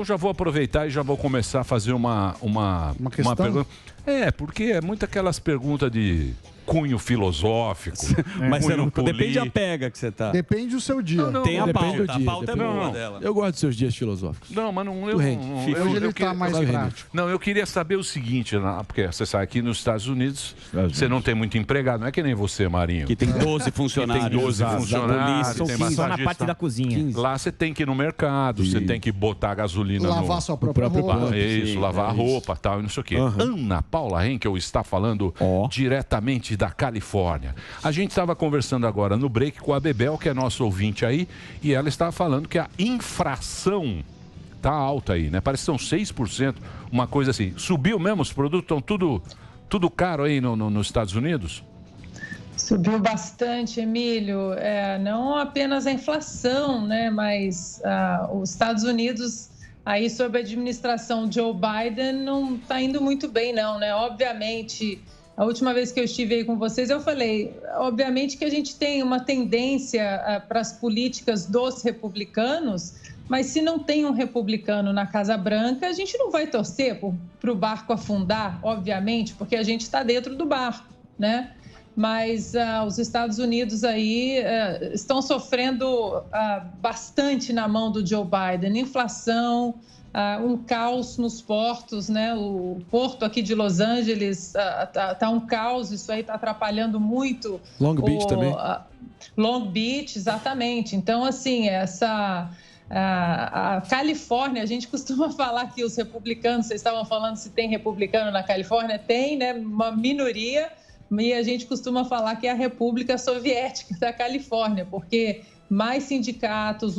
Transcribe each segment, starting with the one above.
Eu já vou aproveitar e já vou começar a fazer uma pergunta. Porque é muito aquelas perguntas de cunho filosófico. Mas cunho depende da pega que você tá. Depende do seu dia. Tem a pauta. dia, A pauta é depende. boa dela. Eu gosto dos seus dias filosóficos. Não, mas não... Hoje ele tá mais prático. Não, eu queria saber o seguinte, porque você sabe, aqui nos Estados Unidos, você não tem muito empregado, não é que nem você, Marinho. Que tem 12 funcionários. Que tem 12 funcionários, tem Só na massagista. parte da cozinha. Lá você tem que ir no mercado, você tem que botar gasolina Lavar sua própria roupa. Isso, lavar a roupa, tal, e não sei o quê. Ana Paula Henkel está falando diretamente da Califórnia. A gente estava conversando agora no break com a Bebel, que é nosso ouvinte aí, e ela estava falando que a infração tá alta aí, né? Parece que são 6%, uma coisa assim. Subiu mesmo, os produtos estão tudo caro aí nos Estados Unidos? Subiu bastante, Emílio. Não apenas a inflação, né? Mas os Estados Unidos, aí sob a administração Joe Biden, não está indo muito bem, não, né? Obviamente, a última vez que eu estive aí com vocês, eu falei, obviamente que a gente tem uma tendência para as políticas dos republicanos, mas se não tem um republicano na Casa Branca, a gente não vai torcer para o barco afundar, obviamente, porque a gente está dentro do barco, né? Mas os Estados Unidos aí estão sofrendo bastante na mão do Joe Biden. Inflação, um caos nos portos, né? O porto aqui de Los Angeles tá um caos, isso aí está atrapalhando muito. Long Beach também. Long Beach, exatamente. Então, assim, a Califórnia, a gente costuma falar que os republicanos, vocês estavam falando se tem republicano na Califórnia, tem, né? Uma minoria. E a gente costuma falar que é a República Soviética da Califórnia, porque mais sindicatos,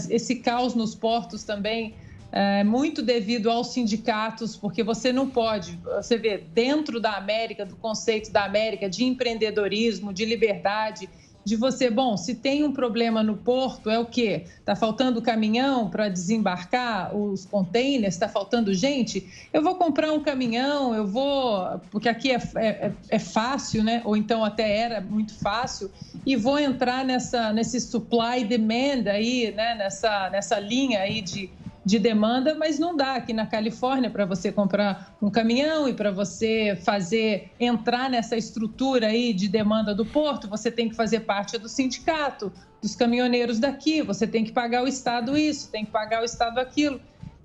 esse caos nos portos também é muito devido aos sindicatos, porque você não pode, você vê, dentro da América, do conceito da América, de empreendedorismo, de liberdade, de você, se tem um problema no porto, é o quê? Está faltando caminhão para desembarcar os containers, está faltando gente? Eu vou comprar um caminhão, porque aqui é fácil, né? Ou então até era muito fácil, e vou entrar nesse supply demand aí, né? Nessa linha aí de demanda, mas não dá aqui na Califórnia para você comprar um caminhão e para você entrar nessa estrutura aí de demanda do porto, você tem que fazer parte do sindicato, dos caminhoneiros daqui, você tem que pagar o Estado isso, tem que pagar o Estado aquilo.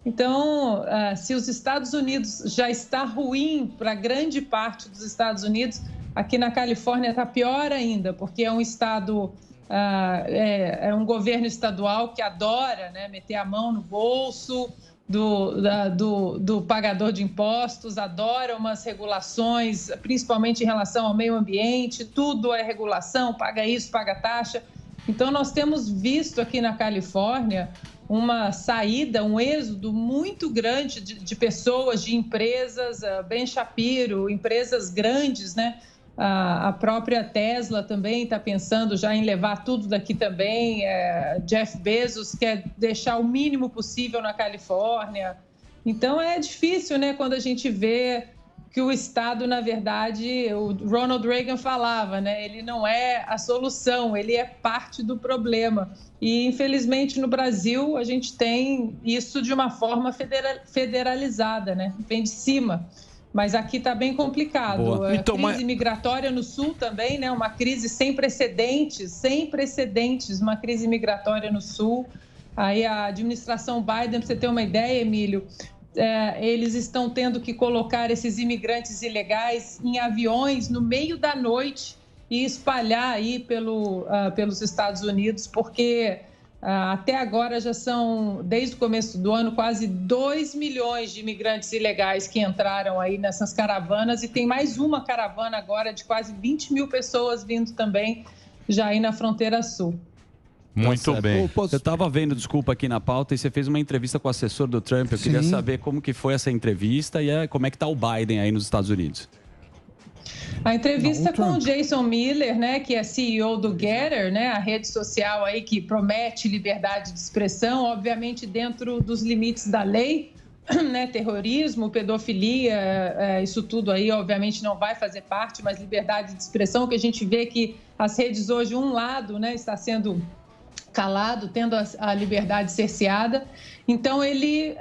Então, se os Estados Unidos já está ruim para grande parte dos Estados Unidos, aqui na Califórnia está pior ainda, porque é um estado... é um governo estadual que adora, né, meter a mão no bolso do pagador de impostos, adora umas regulações, principalmente em relação ao meio ambiente, tudo é regulação, paga isso, paga taxa. Então, nós temos visto aqui na Califórnia uma saída, um êxodo muito grande de pessoas, de empresas, Ben Shapiro, empresas grandes, né? A própria Tesla também está pensando já em levar tudo daqui também. Jeff Bezos quer deixar o mínimo possível na Califórnia. Então, é difícil, né, quando a gente vê que o Estado, na verdade, o Ronald Reagan falava, né, ele não é a solução, ele é parte do problema. E, infelizmente, no Brasil, a gente tem isso de uma forma federalizada, né, vem de cima. Mas aqui está bem complicado. Então, crise migratória no Sul também, né? Uma crise sem precedentes, uma crise migratória no Sul. Aí a administração Biden, para você ter uma ideia, Emílio, eles estão tendo que colocar esses imigrantes ilegais em aviões no meio da noite e espalhar aí pelos Estados Unidos, porque... até agora já são, desde o começo do ano, quase 2 milhões de imigrantes ilegais que entraram aí nessas caravanas e tem mais uma caravana agora de quase 20 mil pessoas vindo também já aí na fronteira sul. Muito bem. Eu estava vendo, desculpa, aqui na pauta, e você fez uma entrevista com o assessor do Trump. Eu queria saber como que foi essa entrevista e como é que está o Biden aí nos Estados Unidos. A entrevista com o Jason Miller, né, que é CEO do Getter, né, a rede social aí que promete liberdade de expressão, obviamente dentro dos limites da lei, né, terrorismo, pedofilia, isso tudo aí obviamente não vai fazer parte, mas liberdade de expressão, que a gente vê que as redes hoje, um lado, né, está sendo calado, tendo a liberdade cerceada. Então, ele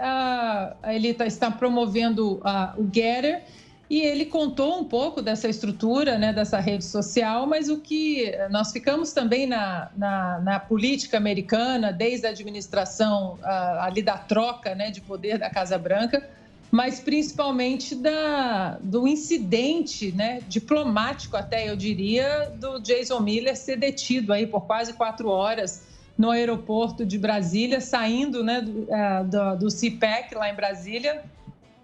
está promovendo o Gettr, e ele contou um pouco dessa estrutura, né, dessa rede social, mas o que nós ficamos também na política americana, desde a administração ali da troca, né, de poder da Casa Branca, mas principalmente do incidente, né, diplomático até, eu diria, do Jason Miller ser detido aí por quase 4 horas no aeroporto de Brasília, saindo, né, do CPAC lá em Brasília,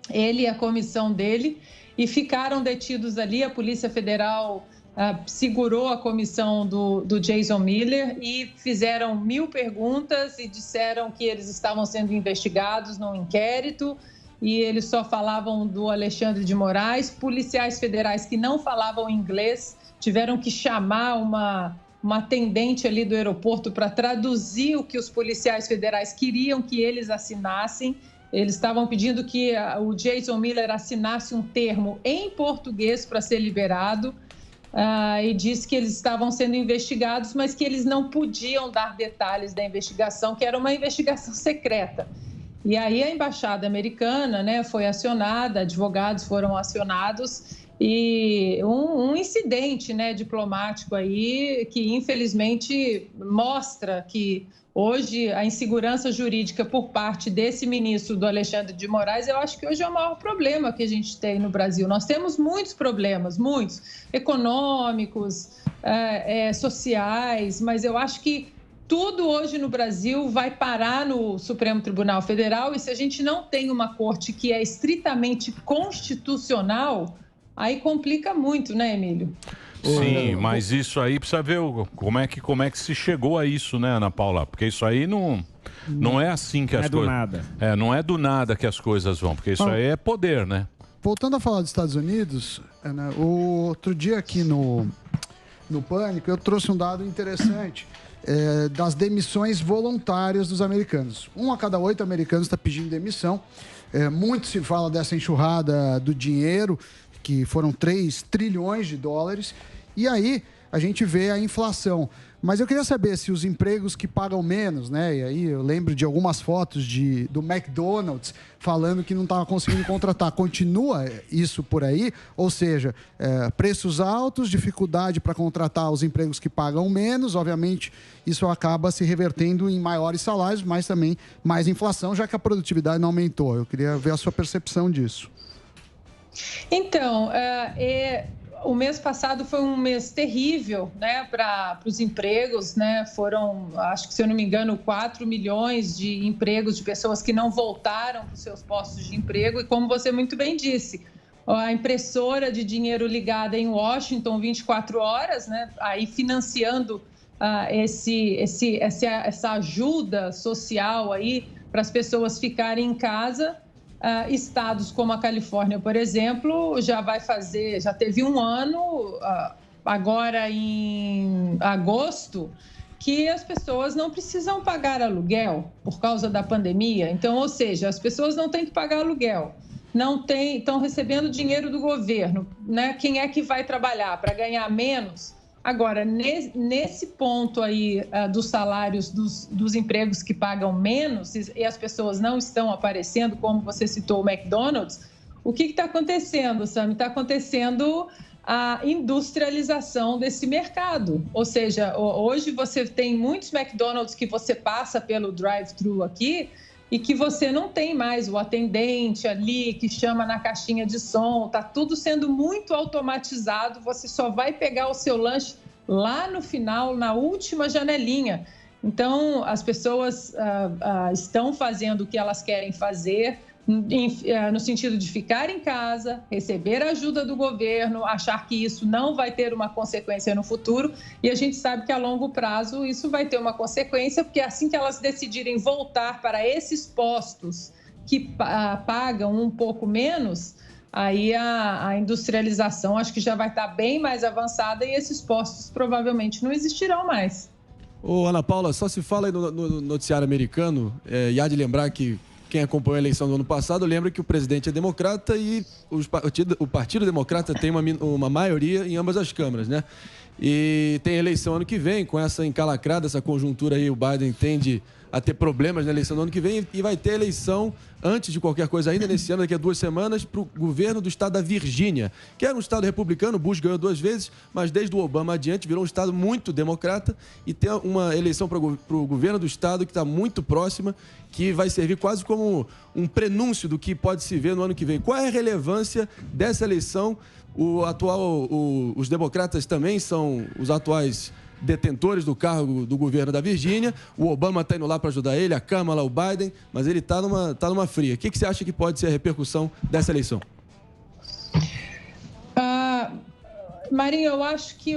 ele e a comissão dele, e ficaram detidos ali. A Polícia Federal segurou a comissão do Jason Miller e fizeram 1000 perguntas e disseram que eles estavam sendo investigados num inquérito, e eles só falavam do Alexandre de Moraes. Policiais federais que não falavam inglês tiveram que chamar uma atendente ali do aeroporto para traduzir o que os policiais federais queriam que eles assinassem. Eles estavam pedindo que o Jason Miller assinasse um termo em português para ser liberado, e disse que eles estavam sendo investigados, mas que eles não podiam dar detalhes da investigação, que era uma investigação secreta. E aí a embaixada americana, né, foi acionada, advogados foram acionados, e um incidente, né, diplomático aí que infelizmente mostra que hoje a insegurança jurídica por parte desse ministro do Alexandre de Moraes, eu acho que hoje é o maior problema que a gente tem no Brasil. Nós temos muitos problemas, muitos, econômicos, sociais, mas eu acho que tudo hoje no Brasil vai parar no Supremo Tribunal Federal, e se a gente não tem uma corte que é estritamente constitucional, aí complica muito, né, Emílio? Sim, mas isso aí precisa ver como é que se chegou a isso, né, Ana Paula? Porque isso aí não é assim que as coisas... Não é do nada. Não é do nada que as coisas vão, porque isso aí é poder, né? Voltando a falar dos Estados Unidos, Ana, o outro dia aqui no Pânico, eu trouxe um dado interessante das demissões voluntárias dos americanos. 1 a cada 8 americanos está pedindo demissão. Muito se fala dessa enxurrada do dinheiro, que foram 3 trilhões de dólares. E aí a gente vê a inflação. Mas eu queria saber se os empregos que pagam menos, né? E aí eu lembro de algumas fotos do McDonald's falando que não estava conseguindo contratar. Continua isso por aí? Ou seja, preços altos, dificuldade para contratar os empregos que pagam menos. Obviamente, isso acaba se revertendo em maiores salários, mas também mais inflação, já que a produtividade não aumentou. Eu queria ver a sua percepção disso. Então, o mês passado foi um mês terrível, né, para os empregos, né? Foram, acho que, se eu não me engano, 4 milhões de empregos de pessoas que não voltaram para os seus postos de emprego. E como você muito bem disse, a impressora de dinheiro ligada em Washington 24 horas, né, aí financiando essa ajuda social aí para as pessoas ficarem em casa. Estados como a Califórnia, por exemplo, já teve um ano, agora em agosto, que as pessoas não precisam pagar aluguel por causa da pandemia. Então, ou seja, as pessoas não têm que pagar aluguel, estão recebendo dinheiro do governo, né? Quem é que vai trabalhar para ganhar menos? Agora, nesse ponto aí dos salários dos empregos que pagam menos e as pessoas não estão aparecendo, como você citou o McDonald's, o que está acontecendo, Sam? Está acontecendo a industrialização desse mercado. Ou seja, hoje você tem muitos McDonald's que você passa pelo drive-thru aqui e que você não tem mais o atendente ali que chama na caixinha de som, está tudo sendo muito automatizado, você só vai pegar o seu lanche lá no final, na última janelinha. Então, as pessoas estão fazendo o que elas querem fazer, no sentido de ficar em casa, receber ajuda do governo, achar que isso não vai ter uma consequência no futuro, e a gente sabe que a longo prazo isso vai ter uma consequência, porque assim que elas decidirem voltar para esses postos que pagam um pouco menos, aí a industrialização acho que já vai estar bem mais avançada e esses postos provavelmente não existirão mais. Ô, Ana Paula, só se fala aí no noticiário americano, e há de lembrar que quem acompanhou a eleição do ano passado lembra que o presidente é democrata e o Partido Democrata tem uma maioria em ambas as câmaras, né? E tem eleição ano que vem, com essa encalacrada, essa conjuntura aí, o Biden tende a ter problemas na eleição do ano que vem e vai ter eleição antes de qualquer coisa ainda nesse ano, daqui a 2 semanas, para o governo do estado da Virgínia, que era um estado republicano. Bush ganhou 2 vezes, mas desde o Obama adiante virou um estado muito democrata e tem uma eleição para o governo do estado que está muito próxima, que vai servir quase como um prenúncio do que pode se ver no ano que vem. Qual é a relevância dessa eleição? Os democratas também são os atuais detentores do cargo do governo da Virgínia. O Obama está indo lá para ajudar ele, a Kamala, o Biden, mas ele está numa fria. O que você acha que pode ser a repercussão dessa eleição? Marinho, eu acho que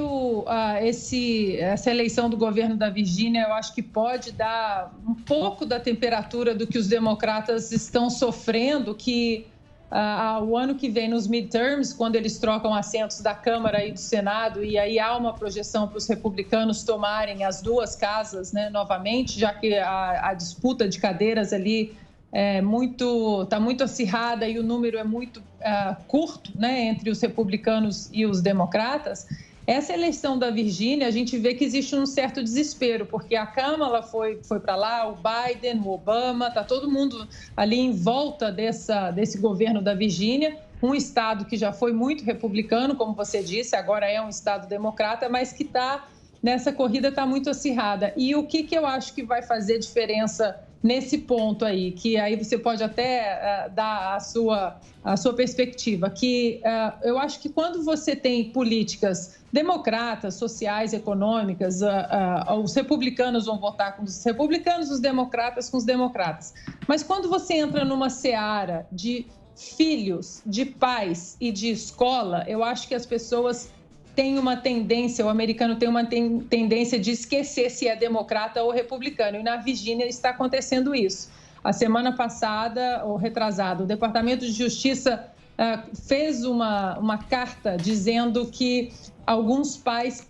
essa eleição do governo da Virgínia, eu acho que pode dar um pouco da temperatura do que os democratas estão sofrendo, que o ano que vem, nos midterms, quando eles trocam assentos da Câmara e do Senado, e aí há uma projeção para os republicanos tomarem as 2 casas, né, novamente, já que a disputa de cadeiras ali está muito acirrada e o número é muito curto, né, entre os republicanos e os democratas. Essa eleição da Virgínia, a gente vê que existe um certo desespero, porque a Kamala foi para lá, o Biden, o Obama, está todo mundo ali em volta desse governo da Virgínia, um estado que já foi muito republicano, como você disse, agora é um estado democrata, mas que nessa corrida está muito acirrada. E o que eu acho que vai fazer diferença nesse ponto aí, que aí você pode até dar a sua perspectiva, que eu acho que quando você tem políticas democratas, sociais, econômicas, os republicanos vão votar com os republicanos, os democratas com os democratas. Mas quando você entra numa seara de filhos, de pais e de escola, eu acho que as pessoas têm uma tendência, o americano tem uma tendência de esquecer se é democrata ou republicano. E na Virgínia está acontecendo isso. A semana passada, ou retrasada, o Departamento de Justiça fez uma carta dizendo que alguns pais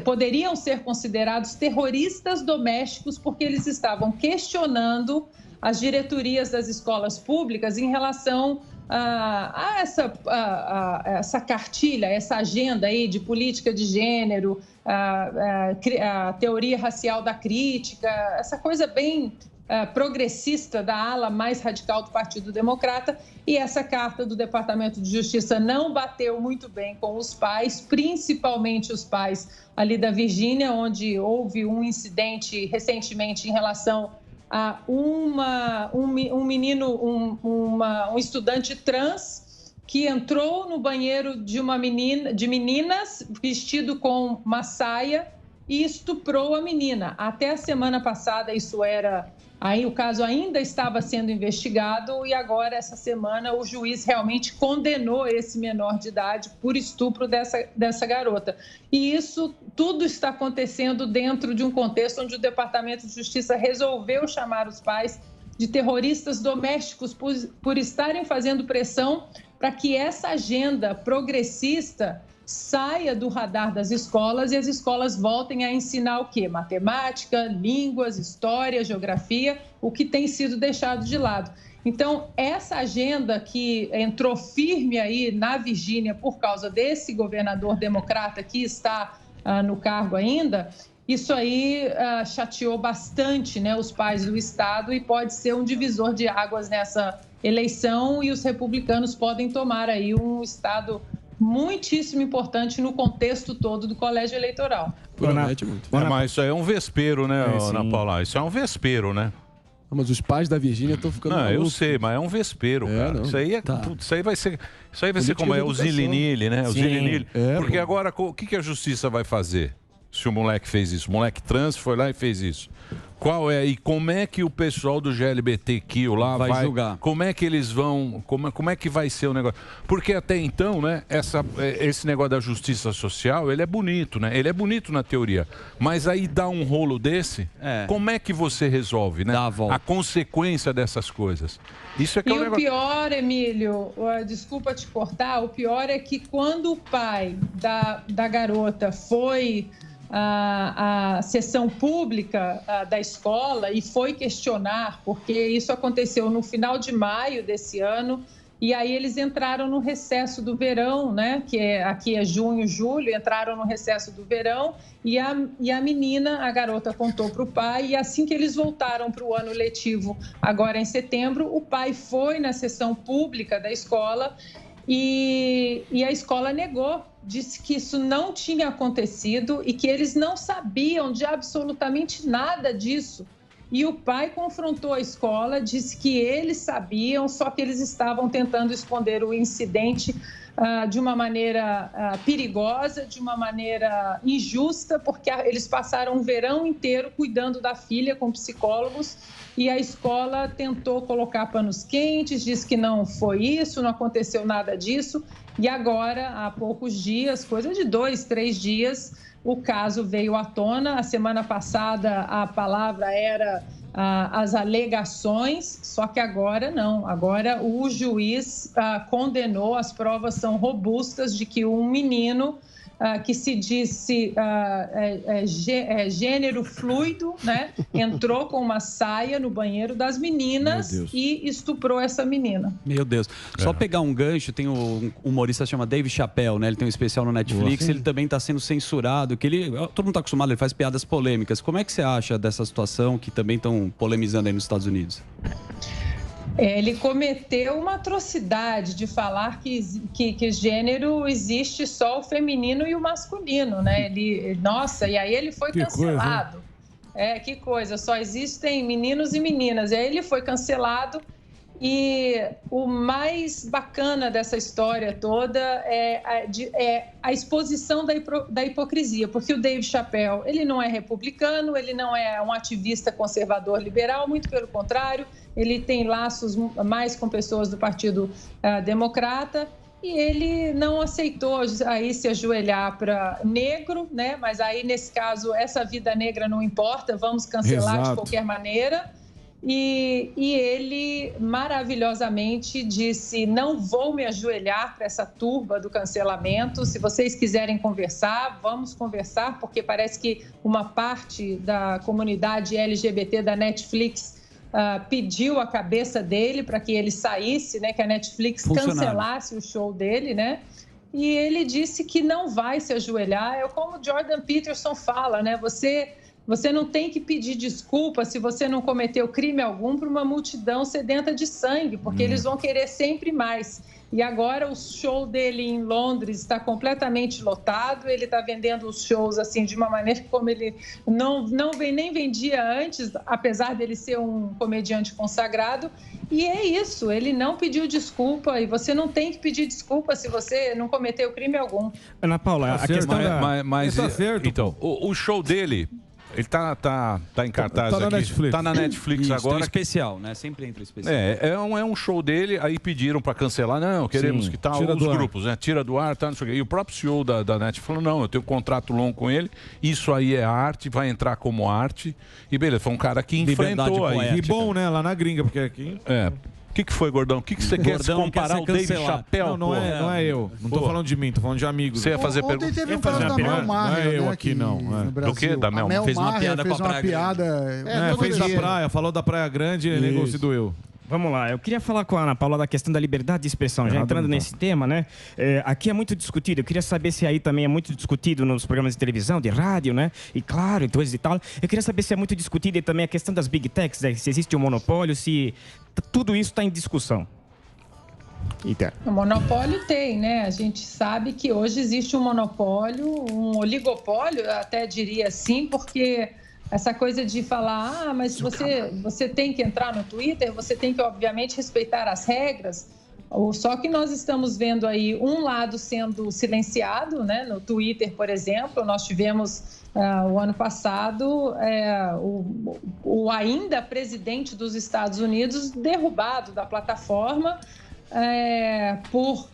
poderiam ser considerados terroristas domésticos porque eles estavam questionando as diretorias das escolas públicas em relação a essa cartilha, essa agenda aí de política de gênero, a teoria racial da crítica, essa coisa bem progressista da ala mais radical do Partido Democrata. E essa carta do Departamento de Justiça não bateu muito bem com os pais, principalmente os pais ali da Virgínia, onde houve um incidente recentemente em relação a um menino, um estudante trans que entrou no banheiro de meninas vestido com uma saia e estuprou a menina. Até a semana passada o caso ainda estava sendo investigado e agora, essa semana, o juiz realmente condenou esse menor de idade por estupro dessa garota. E isso tudo está acontecendo dentro de um contexto onde o Departamento de Justiça resolveu chamar os pais de terroristas domésticos por estarem fazendo pressão para que essa agenda progressista saia do radar das escolas e as escolas voltem a ensinar o quê? Matemática, línguas, história, geografia, o que tem sido deixado de lado. Então, essa agenda que entrou firme aí na Virgínia por causa desse governador democrata que está no cargo ainda, isso aí chateou bastante, né, os pais do estado e pode ser um divisor de águas nessa eleição e os republicanos podem tomar aí um estado muitíssimo importante no contexto todo do colégio eleitoral. Mas isso aí é um vespeiro, né, Ana Paula? Isso é um vespeiro, né? Mas os pais da Virgínia estão ficando malucos. Eu sei, mas é um vespeiro, cara. Não. Isso aí vai ser como é o Zilinili, né? O Zilinili. Porque agora, o que a justiça vai fazer se o moleque fez isso? O moleque trans foi lá e fez isso. Qual é? E como é que o pessoal do GLBTQ lá vai julgar? Como é que eles vão... Como é que vai ser o negócio? Porque até então, né, esse negócio da justiça social, ele é bonito, né? Ele é bonito na teoria. Mas aí dá um rolo desse, como é que você resolve, né? A consequência dessas coisas. Isso é que é um negócio... E o pior, Emílio, desculpa te cortar, o pior é que quando o pai da garota foi a sessão pública da escola e foi questionar, porque isso aconteceu no final de maio desse ano, E aí eles entraram no recesso do verão, né? Aqui é junho, julho, entraram no recesso do verão e a menina, a garota, contou para o pai, e assim que eles voltaram para o ano letivo, agora em setembro, o pai foi na sessão pública da escola e a escola negou, disse que isso não tinha acontecido e que eles não sabiam de absolutamente nada disso. E o pai confrontou a escola, disse que eles sabiam, só que eles estavam tentando esconder o incidente de uma maneira perigosa, de uma maneira injusta, porque eles passaram um verão inteiro cuidando da filha com psicólogos e a escola tentou colocar panos quentes, disse que não foi isso, não aconteceu nada disso. E agora, há poucos dias, coisa de 2, 3 dias, o caso veio à tona. A semana passada a palavra era as alegações, só que agora não. Agora o juiz condenou, as provas são robustas de que um menino que se disse gênero fluido, né, entrou com uma saia no banheiro das meninas e estuprou essa menina. Meu Deus. Só pegar um gancho, tem um humorista que chama Dave Chappelle, né? Ele tem um especial no Netflix, ele também está sendo censurado, todo mundo está acostumado, ele faz piadas polêmicas. Como é que você acha dessa situação que também estão polemizando aí nos Estados Unidos? Ele cometeu uma atrocidade de falar que gênero existe só o feminino e o masculino, né? Nossa, e aí ele foi cancelado. Que coisa, só existem meninos e meninas. E aí ele foi cancelado e o mais bacana dessa história toda é a exposição da hipocrisia, porque o Dave Chappelle, ele não é republicano, ele não é um ativista conservador liberal, muito pelo contrário, ele tem laços mais com pessoas do Partido Democrata e ele não aceitou aí se ajoelhar para negro, né? Mas aí, nesse caso, essa vida negra não importa, vamos cancelar de qualquer maneira. E ele maravilhosamente disse: não vou me ajoelhar para essa turba do cancelamento. Se vocês quiserem conversar, vamos conversar, porque parece que uma parte da comunidade LGBT da Netflix pediu a cabeça dele para que ele saísse, né, que a Netflix cancelasse o show dele, né? E ele disse que não vai se ajoelhar. É como Jordan Peterson fala, né? Você não tem que pedir desculpa se você não cometeu crime algum para uma multidão sedenta de sangue, porque eles vão querer sempre mais. E agora o show dele em Londres está completamente lotado, ele está vendendo os shows assim de uma maneira como ele nem vendia antes, apesar dele ser um comediante consagrado. E é isso, ele não pediu desculpa e você não tem que pedir desculpa se você não cometeu crime algum. Ana Paula, a questão mas tá certo. Então, o show dele... Ele tá em cartaz aqui. Netflix. Tá na Netflix Isso, agora. Tem um especial, né? Sempre entra o especial. É um show dele, aí pediram para cancelar. Não, queremos que tal, os grupos, né? Tira do ar, tá, não sei o quê. E o próprio CEO da Netflix falou: não, eu tenho um contrato longo com ele, isso aí é arte, vai entrar como arte. E beleza, foi um cara que enfrentou aí. E bom, né? Lá na gringa, porque aqui... O que foi, Gordão? O que você quer se comparar o Dave Chappelle? Não é eu. Não tô falando de mim, tô falando de amigos. Você ia fazer pergunta? Ontem teve um caso da Mel Maher, não é eu né, aqui, não. Do que? Da Mel Maher? Fez uma piada com a Praia Grande. Fez da praia, falou da Praia Grande e negócio se doeu. Vamos lá, eu queria falar com a Ana Paula da questão da liberdade de expressão, já entrando nesse tema, né? Aqui é muito discutido, eu queria saber se aí também é muito discutido nos programas de televisão, de rádio, né? E claro, e coisas e tal. Eu queria saber se é muito discutido também a questão das big techs, se existe um monopólio, se tudo isso está em discussão. O monopólio tem, né? A gente sabe que hoje existe um monopólio, um oligopólio, até diria assim, porque essa coisa de falar, mas você tem que entrar no Twitter, você tem que, obviamente, respeitar as regras. Só que nós estamos vendo aí um lado sendo silenciado, né? No Twitter, por exemplo, nós tivemos o ano passado o ainda presidente dos Estados Unidos derrubado da plataforma por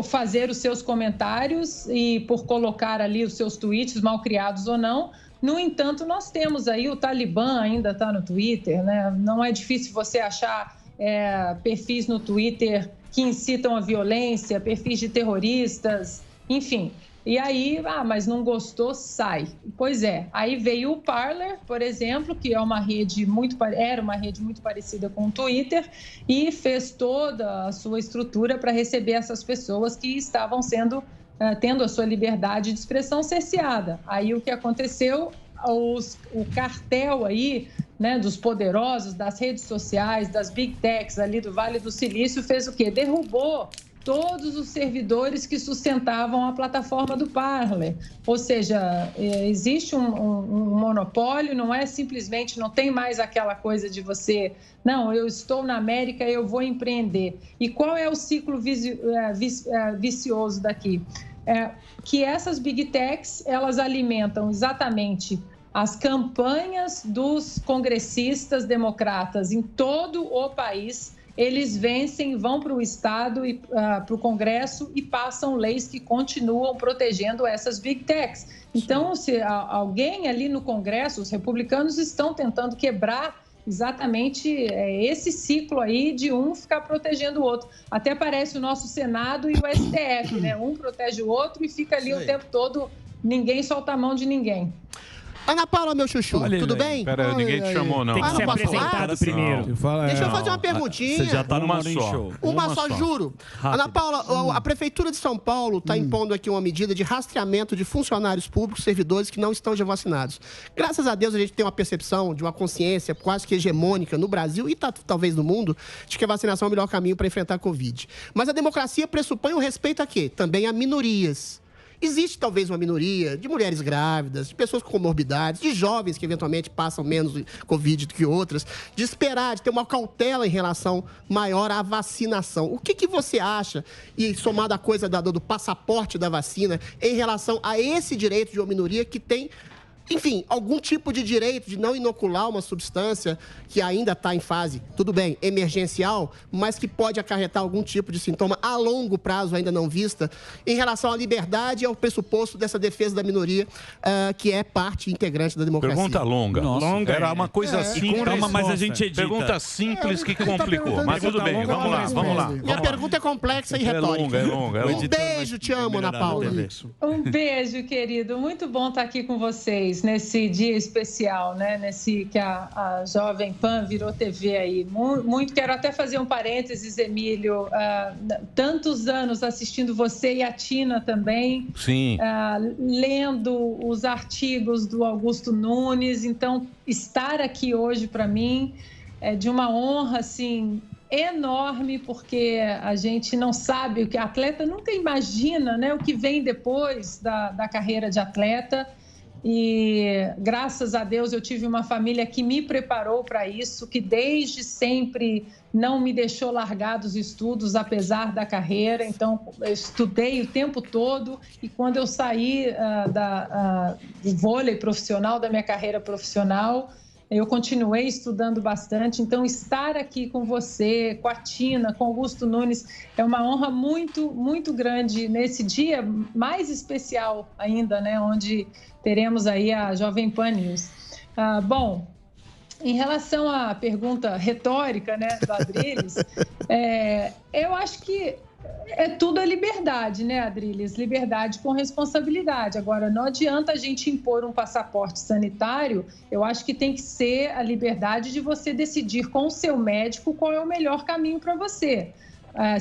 fazer os seus comentários e por colocar ali os seus tweets, mal criados ou não. No entanto, nós temos aí o Talibã ainda está no Twitter, né? Não é difícil você achar perfis no Twitter que incitam a violência, perfis de terroristas, enfim. E aí, mas não gostou, sai. Pois é, aí veio o Parler, por exemplo, que é uma rede era uma rede muito parecida com o Twitter, e fez toda a sua estrutura para receber essas pessoas que estavam tendo a sua liberdade de expressão cerceada. Aí o que aconteceu, o cartel aí, né, dos poderosos, das redes sociais, das big techs ali do Vale do Silício, fez o quê? Derrubou todos os servidores que sustentavam a plataforma do Parler. Ou seja, existe um monopólio, não é simplesmente, não tem mais aquela coisa de você, não, eu estou na América, eu vou empreender. E qual é o ciclo vicioso daqui? Que essas big techs, elas alimentam exatamente as campanhas dos congressistas democratas em todo o país. Eles vencem, vão para o Estado e para o Congresso e passam leis que continuam protegendo essas big techs. Então, se alguém ali no Congresso, os republicanos estão tentando quebrar exatamente esse ciclo aí de um ficar protegendo o outro. Até parece o nosso Senado e o STF, né? Um protege o outro e fica ali o tempo todo, ninguém solta a mão de ninguém. Ana Paula, meu chuchu, tudo bem? Pera, ninguém te chamou, não. Tem que ser apresentado primeiro. Deixa eu fazer uma perguntinha. Você já tá no Uma Morning só. Show. Uma só, juro. Rápido. Ana Paula, a Prefeitura de São Paulo está impondo aqui uma medida de rastreamento de funcionários públicos, servidores que não estão já vacinados. Graças a Deus, a gente tem uma percepção de uma consciência quase que hegemônica no Brasil e talvez no mundo, de que a vacinação é o melhor caminho para enfrentar a Covid. Mas a democracia pressupõe o respeito a quê? Também a minorias. Existe talvez uma minoria de mulheres grávidas, de pessoas com comorbidades, de jovens que eventualmente passam menos Covid do que outras, de esperar, de ter uma cautela em relação maior à vacinação. O que você acha, e somado à coisa do passaporte da vacina, em relação a esse direito de uma minoria que tem, enfim, algum tipo de direito de não inocular uma substância que ainda está em fase, tudo bem, emergencial, mas que pode acarretar algum tipo de sintoma a longo prazo ainda não vista, em relação à liberdade e ao pressuposto dessa defesa da minoria, que é parte integrante da democracia. Pergunta longa. Longa. Era uma coisa simples. Calma, mas a gente edita. Pergunta simples que complicou. Mas tudo bem, vamos lá. Minha pergunta é complexa e retórica. É longa. Um beijo, te amo, Ana Paula. Um beijo, querido. Muito bom estar aqui com vocês nesse dia especial, né? Nesse que a Jovem Pan virou TV aí. Muito, quero até fazer um parênteses, Emílio. Tantos anos assistindo você e a Tina também. Sim. Lendo os artigos do Augusto Nunes. Então, estar aqui hoje para mim é de uma honra, assim, enorme, porque a gente não sabe o que a atleta nunca imagina, né? O que vem depois da carreira de atleta. E graças a Deus eu tive uma família que me preparou para isso, que desde sempre não me deixou largar dos estudos, apesar da carreira. Então, eu estudei o tempo todo e quando eu saí do vôlei profissional, da minha carreira profissional, eu continuei estudando bastante. Então, estar aqui com você, com a Tina, com Augusto Nunes, é uma honra muito, muito grande nesse dia mais especial ainda, né? Onde teremos aí a Jovem Pan News. Bom, em relação à pergunta retórica, né, do Adriles, eu acho que tudo é liberdade, né, Adriles? Liberdade com responsabilidade. Agora, não adianta a gente impor um passaporte sanitário. Eu acho que tem que ser a liberdade de você decidir com o seu médico qual é o melhor caminho para você.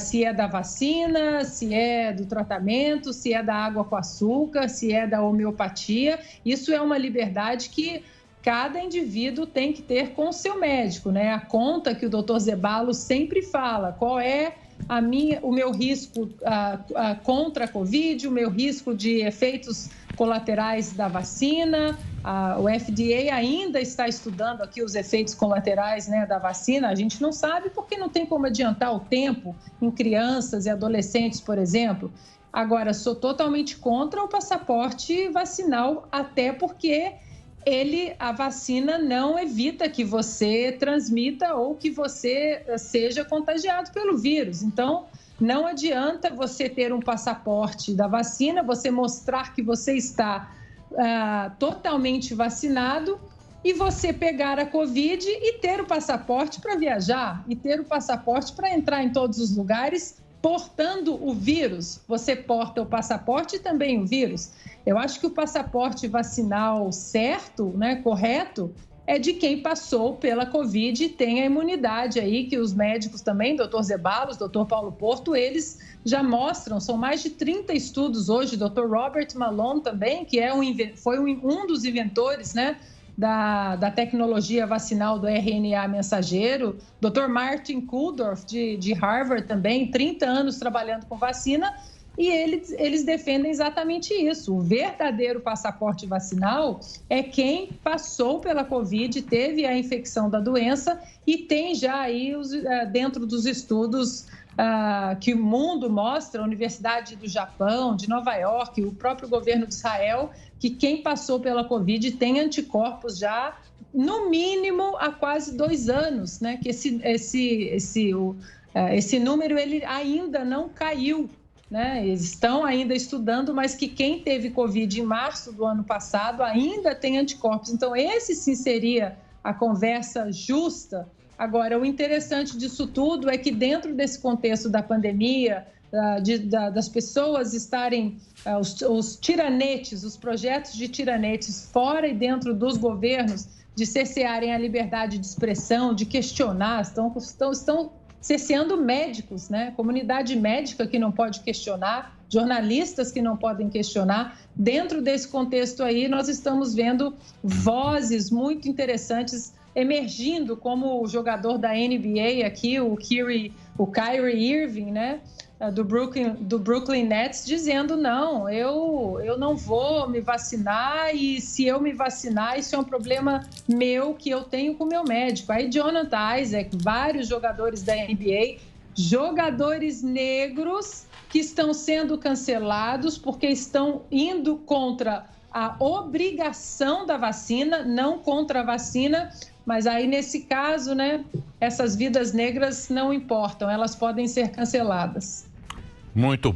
Se é da vacina, se é do tratamento, se é da água com açúcar, se é da homeopatia. Isso é uma liberdade que cada indivíduo tem que ter com o seu médico, né? A conta que o doutor Zebalo sempre fala, qual é o meu risco contra a Covid, o meu risco de efeitos colaterais da vacina. O FDA ainda está estudando aqui os efeitos colaterais, né, da vacina. A gente não sabe porque não tem como adiantar o tempo em crianças e adolescentes, por exemplo. Agora, sou totalmente contra o passaporte vacinal, até porque a vacina não evita que você transmita ou que você seja contagiado pelo vírus. Então, não adianta você ter um passaporte da vacina, você mostrar que você está totalmente vacinado e você pegar a Covid e ter o passaporte para viajar e ter o passaporte para entrar em todos os lugares portando o vírus. Você porta o passaporte e também o vírus. Eu acho que o passaporte vacinal certo, né, correto, é de quem passou pela Covid e tem a imunidade aí, que os médicos também, doutor Zeballos, doutor Paulo Porto, eles já mostram, são mais de 30 estudos hoje, doutor Robert Malone também, que foi um dos inventores, né, da tecnologia vacinal do RNA mensageiro, Dr. Martin Kulldorff, de Harvard também, 30 anos trabalhando com vacina, e eles defendem exatamente isso. O verdadeiro passaporte vacinal é quem passou pela Covid, teve a infecção da doença e tem já aí, dentro dos estudos que o mundo mostra, a Universidade do Japão, de Nova York, o próprio governo de Israel, que quem passou pela Covid tem anticorpos já, no mínimo, há quase 2 anos, né? Que esse número ele ainda não caiu, né? Eles estão ainda estudando, mas que quem teve Covid em março do ano passado ainda tem anticorpos. Então, esse sim seria a conversa justa. Agora, o interessante disso tudo é que dentro desse contexto da pandemia, das pessoas estarem, os tiranetes, os projetos de tiranetes fora e dentro dos governos, de cercearem a liberdade de expressão, de questionar, estão cerceando médicos, né? Comunidade médica que não pode questionar, jornalistas que não podem questionar. Dentro desse contexto aí, nós estamos vendo vozes muito interessantes emergindo, como o jogador da NBA aqui, o Kyrie Irving, né? Do Brooklyn Nets, dizendo, não, eu não vou me vacinar e se eu me vacinar, isso é um problema meu que eu tenho com o meu médico. Aí Jonathan Isaac, vários jogadores da NBA, jogadores negros que estão sendo cancelados porque estão indo contra a obrigação da vacina, não contra a vacina, mas aí nesse caso, né, essas vidas negras não importam, elas podem ser canceladas. Muito